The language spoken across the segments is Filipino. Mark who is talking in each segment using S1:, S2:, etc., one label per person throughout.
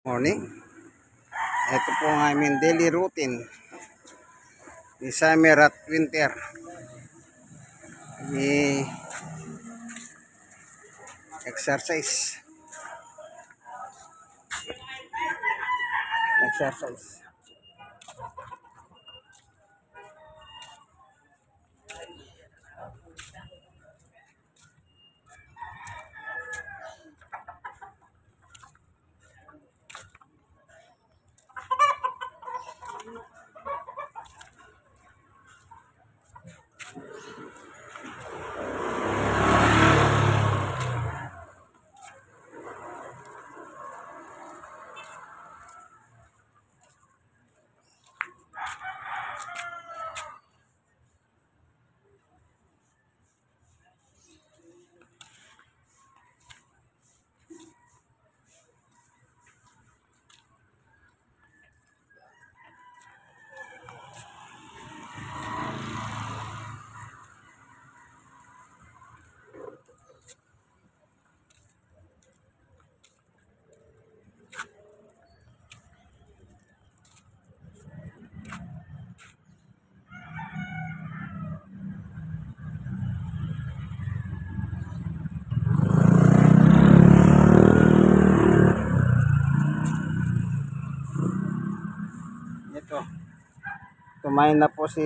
S1: Morning. Ito po ang aming daily routine ni summer at winter. Ni exercise. Exercise. Ito. Kumain na po si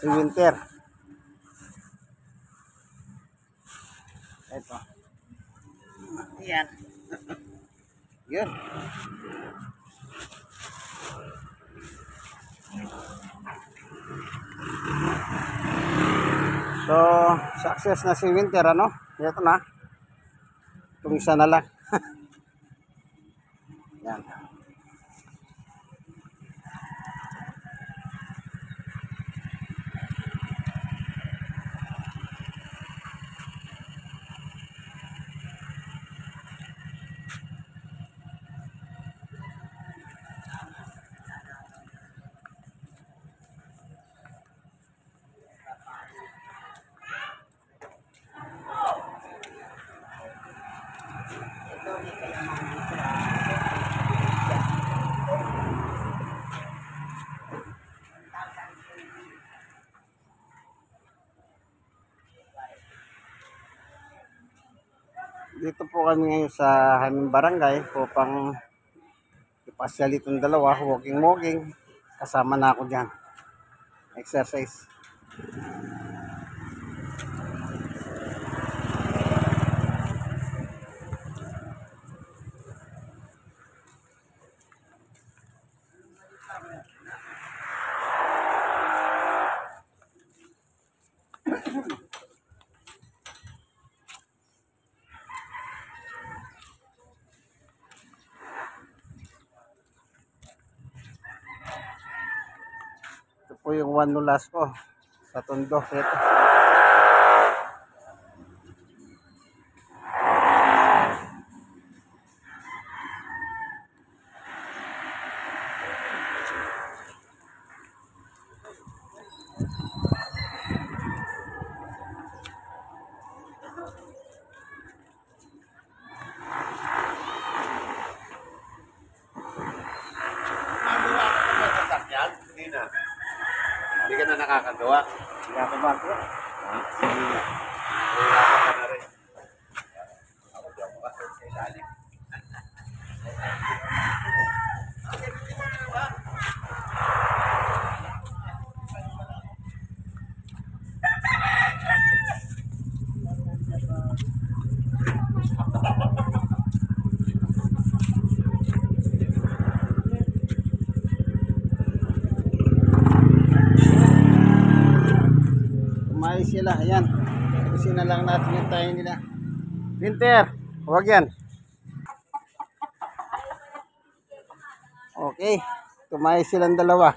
S1: Winter. Ito. Ayan. Yun. So, success na si Winter, ano? Ito na. Itong isa na lang. Yan. Dito po kami ngayon sa aming barangay upang ipasyal itong dalawa, walking. Kasama na ako dyan. Exercise. Ito po yung one nulas ko sa Tondo. Ito.
S2: Hindi ka na nakakagawa.
S1: Hindi ako ba?
S2: Ha? Hirapan ka na rin. Ako di ako kasi sa ilalim.
S1: Kumain sila. Ayan. Kasi na lang natin yung tayo nila. Winter. Huwag yan. Okay. Kumain silang dalawa.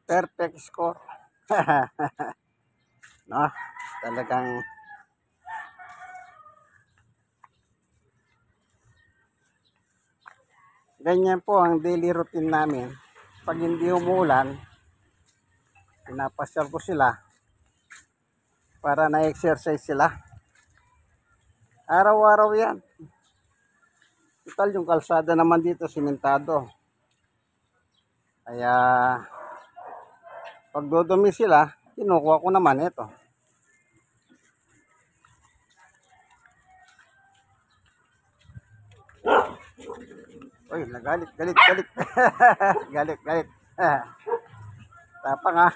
S1: Perfect score. No, talagang ganyan po ang daily routine namin. Pag hindi umulan, pinapasyal ko sila para na-exercise sila. Araw-araw yan. Total yung kalsada naman dito simentado. Kaya pag dudumi sila, kinukuha ko naman ito. Uy, nagalit, galit. Galit. Tapang ah.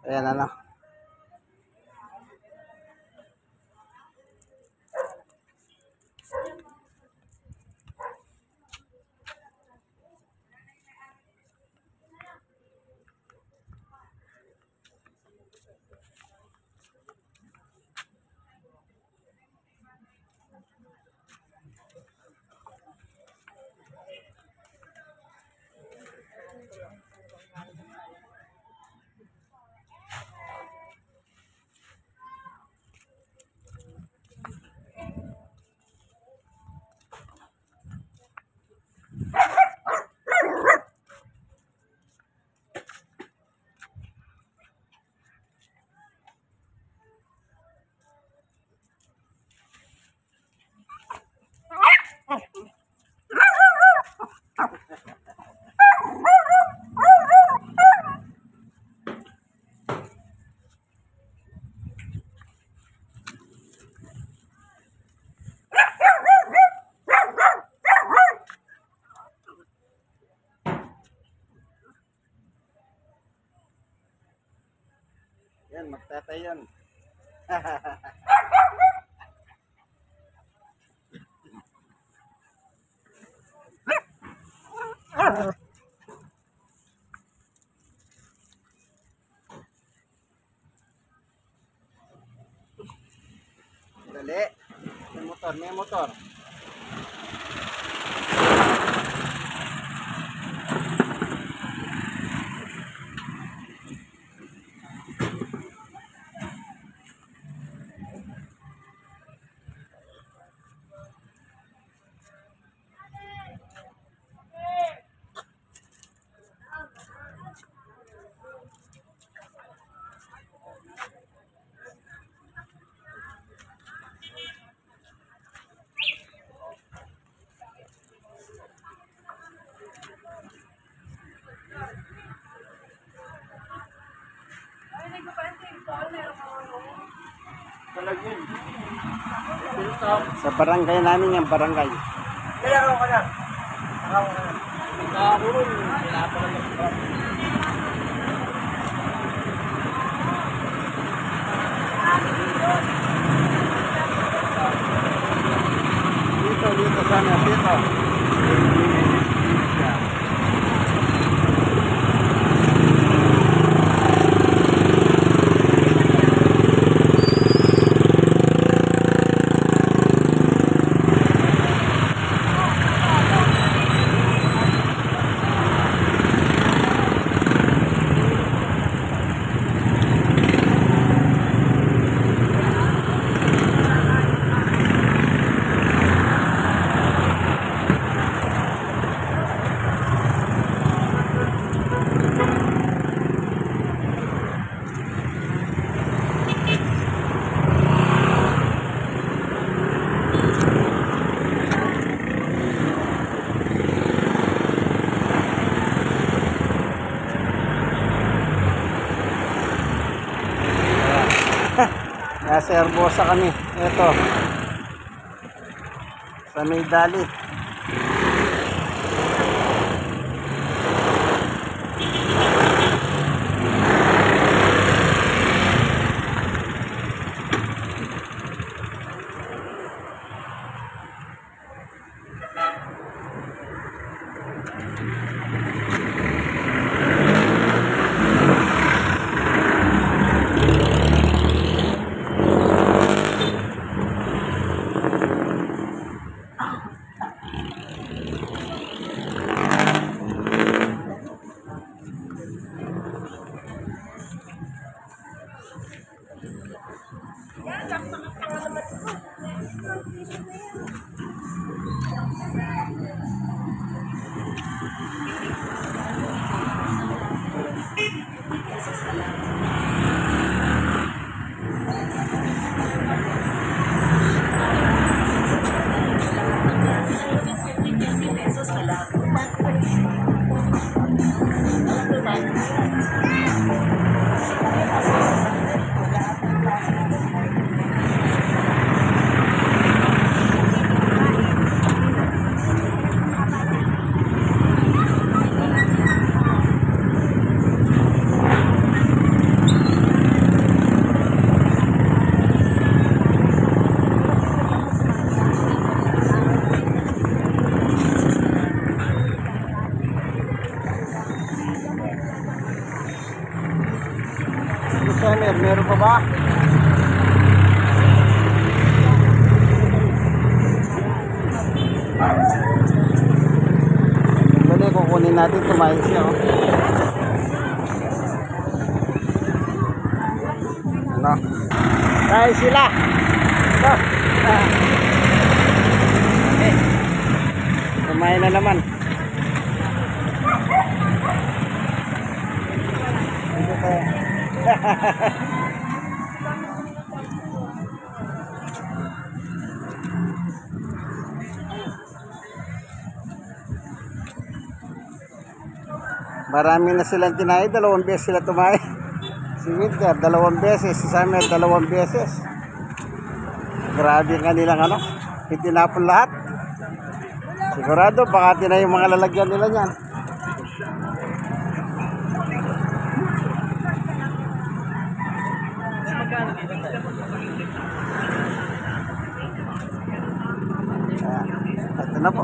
S1: Ayan ano. Yan, magtatay yun. Dali. May motor.
S3: Ay, nagpapansin ko, meron ako.
S1: Sa barangay namin yan, barangay.
S2: Kaya ako ka na. Ako ka na. Nakakurol. Wala pa lang.
S1: Dito sana, dito. Nasa Herbosa kami. Ito. Sa May Dali. Meron pa ba? Bali, kukunin natin, tumayin siya. Oh. Ano? Tayo sila. Ito. Okay. Tumayin na naman. Dito tayo. Marami na silang tinay, 2 beses sila tumay. Si Winter, 2 beses. Si Summer, 2 beses. Grabe ang kanilang ano, itinapon lahat. Sigurado, baka tinay yung mga lalagyan nila niyan. Ito na po.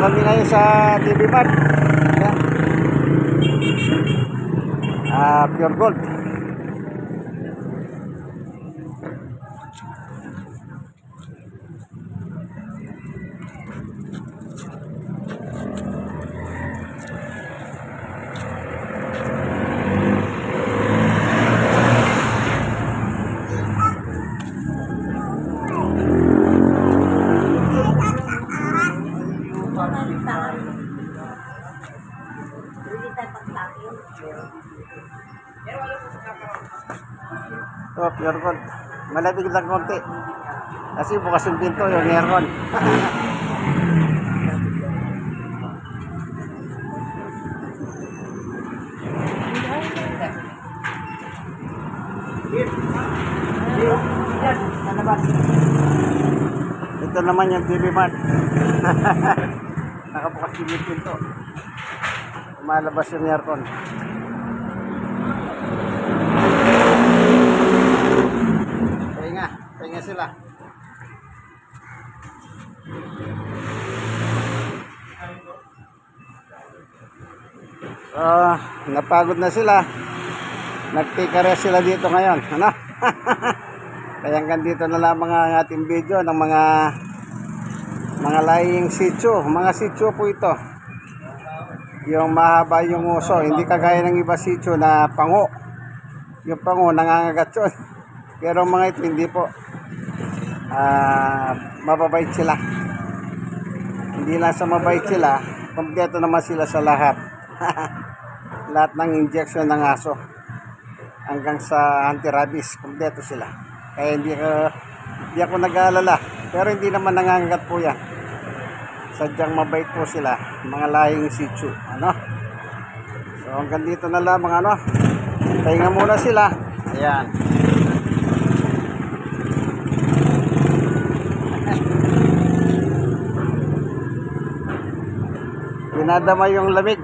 S1: Kami ngayon sa TV Mart. Ayan. Pure Gold. Oh, pure gold. Malamig lang konti. Kasi bukas yung pinto, yung aircon. Ito naman yung TV Mart. Nakabukas yung pinto. Malabas yung aircon. Pahinga sila. Napagod na sila. Nag-take rest sila dito ngayon. Ano? Kaya hanggang dito na lamang ang ating video ng mga laing sitio. Mga sitio po ito. Yung mahaba yung uso. Hindi kagaya ng iba sitio na pango. Yung pango nangangagat yun. Pero mga ito hindi po. Mababait sila. Hindi lang sa mabait sila, kompleto naman sila sa lahat. Lahat ng injection ng aso hanggang sa anti-rabies, kompleto sila. Kaya hindi ako nag-aalala. Pero hindi naman nangangagat po yan. Sadyang mabait po sila, mga lahing sitio. Ano? So hanggang dito na lamang ano. Pahinga muna sila. Ayan. Pinadama yung lamig.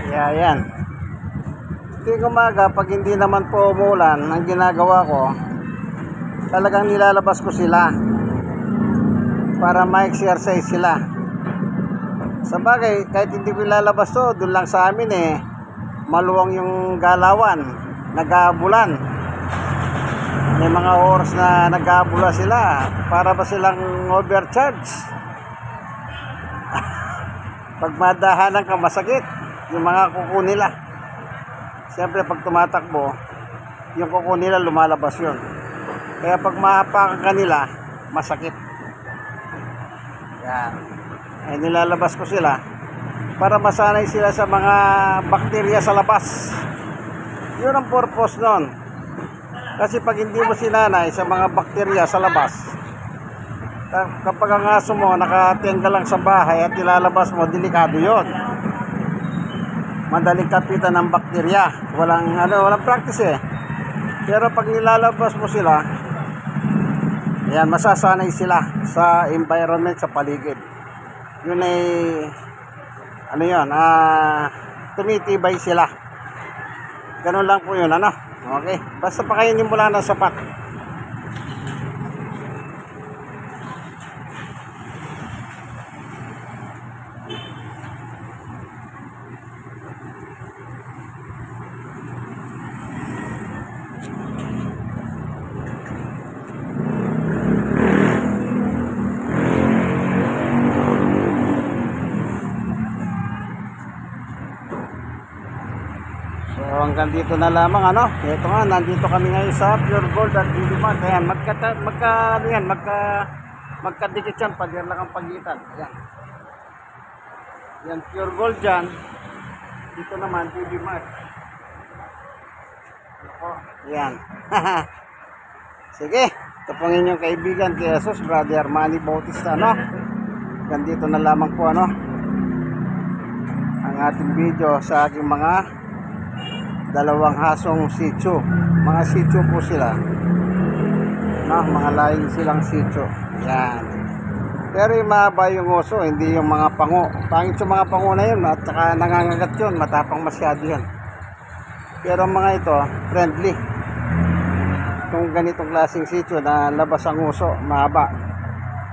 S1: Kaya yan. Tuwing umaga, pag hindi naman po umulan, ang ginagawa ko, talagang nilalabas ko sila para ma-exercise sila. Sa bagay, kahit hindi ko ilalabas to, doon lang sa amin maluwang yung galawan, nag-aabulan. May mga oras na nag-aabula sila para ba silang overcharge. Pag madahanan ka, masakit yung mga kuko nila. Siyempre pag tumatakbo, yung kuko nila lumalabas yun. Kaya pag mahapakan ka nila, masakit. Yan. Nilalabas ko sila para masanay sila sa mga bakterya sa labas. Yun ang purpose nun. Kasi pag hindi mo sinanay sa mga bakterya sa labas, kapag ang aso mo nakatingga lang sa bahay at nilalabas mo, delikado yun. Madaling kapitan ng bakterya. Walang practice Pero pag nilalabas mo sila, ayan, masasanay sila sa environment, sa paligid. Yun ay, tumitibay sila. Ganun lang po yun, ano? Okay? Basta pakainin mo lang ng sapat. So hanggang dito na lamang ano. Ito nga, nandito kami ngayon sa Pure Gold at Dili Mart. Ayan, magkadikit yan, pader lang ang pagitan. Ayan. Yan, Pure Gold dyan. Dito naman, Dili Mart. Ayan. Sige, ito pong inyong kaibigan kay Jesus, Brother Manny Bautista, no? Hanggang dito na lamang po, ano, ang ating video sa aking mga dalawang hasong sitio. Mga sitio po sila, no? Mga laing silang sitio. Yan. Pero yung mahaba yung oso, hindi yung mga pango. Pangit yung mga pango na yun, at saka nangangagat yun, matapang masyado yun. Pero mga ito, friendly. Itong ganitong klaseng sitio na labas ang uso, mahaba,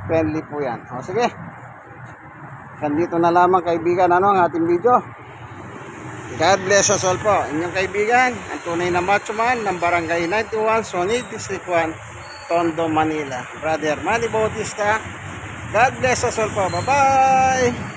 S1: friendly po yan. O sige, nandito na lamang kaibigan, ano, ang ating video. God bless us all po. Inyong kaibigan, ang tunay na macho man ng Barangay 91, Sonid, District 1, Tondo, Manila, Brother Manny Bautista. God bless us all po. Bye-bye!